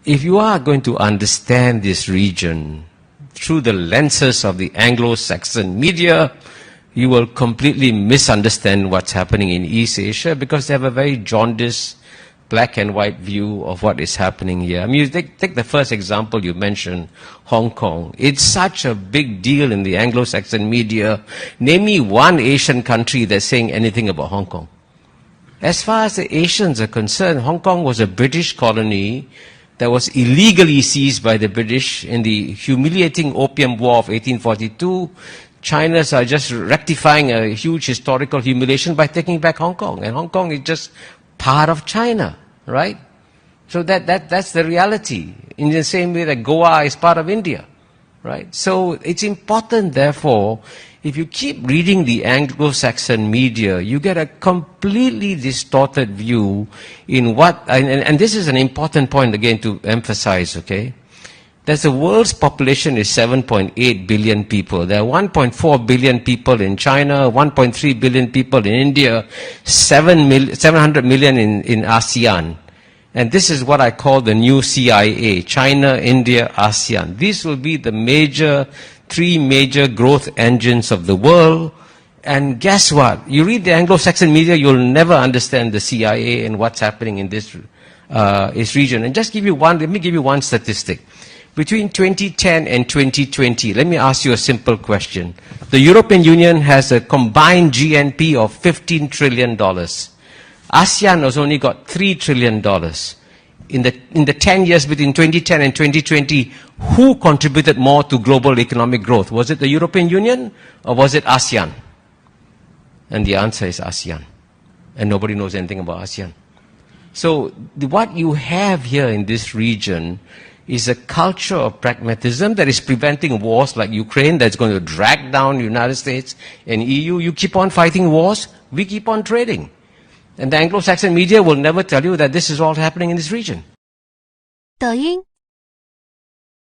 if you are going to understand this region through the lenses of the Anglo-Saxon media, you will completely misunderstand what's happening in East Asia because they have a very jaundiced, black and white view of what is happening here. I mean, you take the first example you mentioned, Hong Kong. It's such a big deal in the Anglo-Saxon media. Name me one Asian country that's saying anything about Hong Kong. As far as the Asians are concerned, Hong Kong was a British colony that was illegally seized by the British in the humiliating Opium War of 1842. China's are just rectifying a huge historical humiliation by taking back Hong Kong. And Hong Kong is just part of China, right? So that's the reality. In the same way that Goa is part of India, right? So it's important, therefore, if you keep reading the Anglo-Saxon media, you get a completely distorted view in what, and this is an important point again to emphasize, okay? That the world's population is 7.8 billion people. There are 1.4 billion people in China, 1.3 billion people in India, 700 million in ASEAN. And this is what I call the new CIA, China, India, ASEAN. These will be the three major growth engines of the world. And guess what? You read the Anglo-Saxon media, you'll never understand the CIA and what's happening in this region. And let me give you one statistic. Between 2010 and 2020, let me ask you a simple question. The European Union has a combined GNP of $15 trillion. ASEAN has only got $3 trillion. In the 10 years between 2010 and 2020, who contributed more to global economic growth? Was it the European Union or was it ASEAN? And the answer is ASEAN. And nobody knows anything about ASEAN. So what you have here in this region is a culture of pragmatism that is preventing wars like Ukraine that's going to drag down the United States and EU. You keep on fighting wars, we keep on trading. And the Anglo-Saxon media will never tell you that this is all happening in this region. 抖音